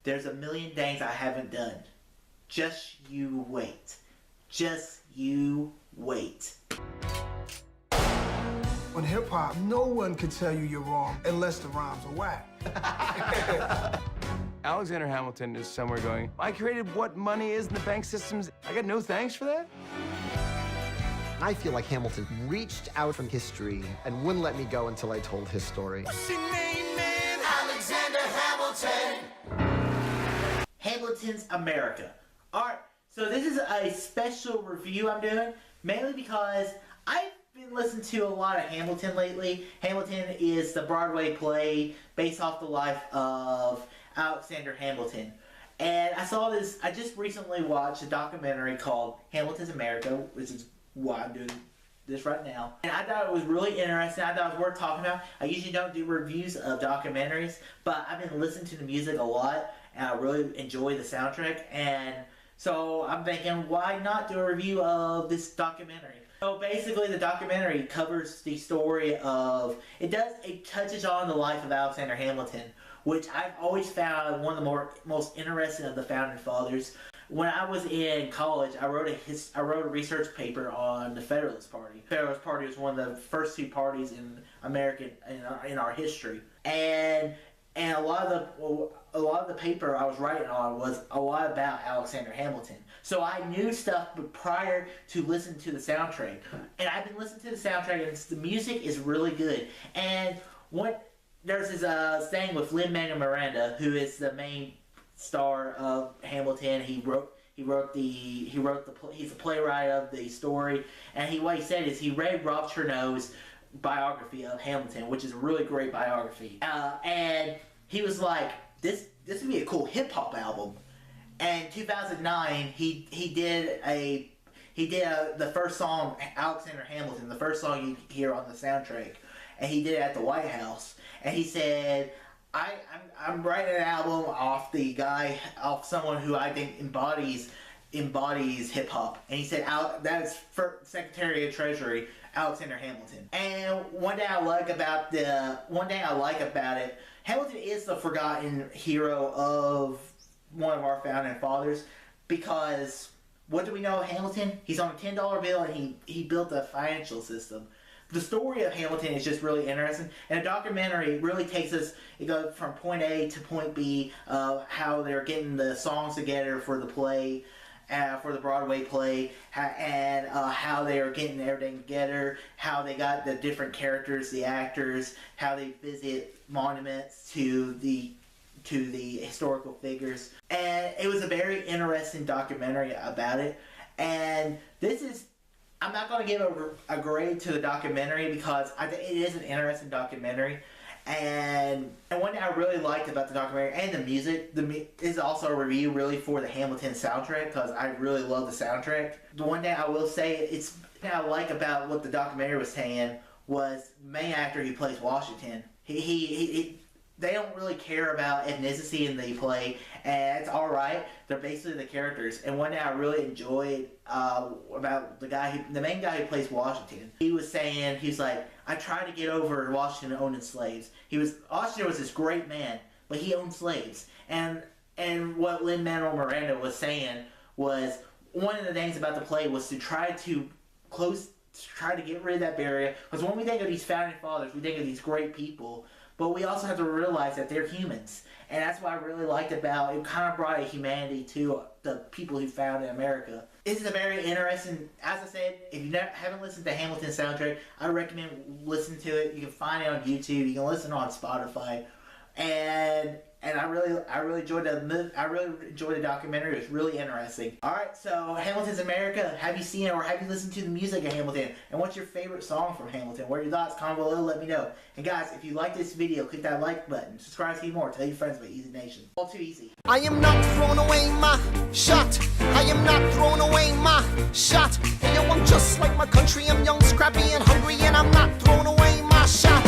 There's a million things I haven't done. Just you wait. Just you wait. On hip-hop, no one can tell you you're wrong unless the rhymes are whack. Alexander Hamilton is somewhere going, I created what money is in the bank systems. I got no thanks for that? I feel like Hamilton reached out from history and wouldn't let me go until I told his story. What's your name, man? Alexander Hamilton. Hamilton's America. Alright, so this is a special review I'm doing, mainly because I've been listening to a lot of Hamilton lately. Hamilton is the Broadway play based off the life of Alexander Hamilton. And I just recently watched a documentary called Hamilton's America, which is why I'm doing this right now. And I thought it was really interesting. I thought it was worth talking about. I usually don't do reviews of documentaries, but I've been listening to the music a lot, and I really enjoy the soundtrack. And so I'm thinking, why not do a review of this documentary? So basically, the documentary covers the story of, it touches on the life of Alexander Hamilton, which I've always found one of the most interesting of the founding fathers. When I was in college, I wrote a research paper on the Federalist Party. The Federalist Party was one of the first two parties in in our history, and a lot of the paper I was writing on was a lot about Alexander Hamilton. So I knew stuff prior to listening to the soundtrack, and I've been listening to the soundtrack, and the music is really good. And there's this thing with Lin-Manuel Miranda, who is the main star of Hamilton. He's a playwright of the story, and what he said is he read Rob Chernow's biography of Hamilton, which is a really great biography, and he was like, this would be a cool hip hop album. And in 2009, he did the first song, Alexander Hamilton, the first song you hear on the soundtrack, and he did it at the White House, and he said, I'm writing an album off someone who I think embodies hip hop, and he said that's for Secretary of Treasury Alexander Hamilton. And one thing I like about it, Hamilton is the forgotten hero of one of our founding fathers, because what do we know of Hamilton? He's on a $10 bill, and he built a financial system. The story of Hamilton is just really interesting, and the documentary really takes us, it goes from point A to point B, how they're getting the songs together for the play, for the Broadway play, and how they are getting everything together, how they got the different characters, the actors, how they visit monuments to the historical figures. And it was a very interesting documentary about it, and I'm not going to give a grade to the documentary because I think it is an interesting documentary. And one thing I really liked about the documentary and the music, is also a review really for the Hamilton soundtrack, because I really love the soundtrack. The one thing I will say, I like about what the documentary was saying was the main actor who plays Washington. They don't really care about ethnicity in the play, and it's alright. They're basically the characters. And one thing I really enjoyed about the main guy who plays Washington, he was like, I tried to get over Washington owning slaves. Washington was this great man, but he owned slaves. And what Lin-Manuel Miranda was saying was, one of the things about the play was to try to get rid of that barrier. Because when we think of these founding fathers, we think of these great people, but we also have to realize that they're humans. And that's what I really liked about it. It kind of brought a humanity to the people who founded America. This is a very interesting, as I said, if you haven't listened to Hamilton soundtrack, I recommend listening to it. You can find it on YouTube. You can listen on Spotify. And I really enjoyed the documentary. It was really interesting. Alright, so Hamilton's America. Have you seen it, or have you listened to the music of Hamilton? And what's your favorite song from Hamilton? What are your thoughts? Comment below, let me know. And guys, if you like this video, click that like button. Subscribe to see more. Tell your friends about Easy Nation. All too easy. I am not throwing away my shot. I am not throwing away my shot. Hey yo, I'm just like my country. I'm young, scrappy, and hungry, and I'm not throwing away my shot.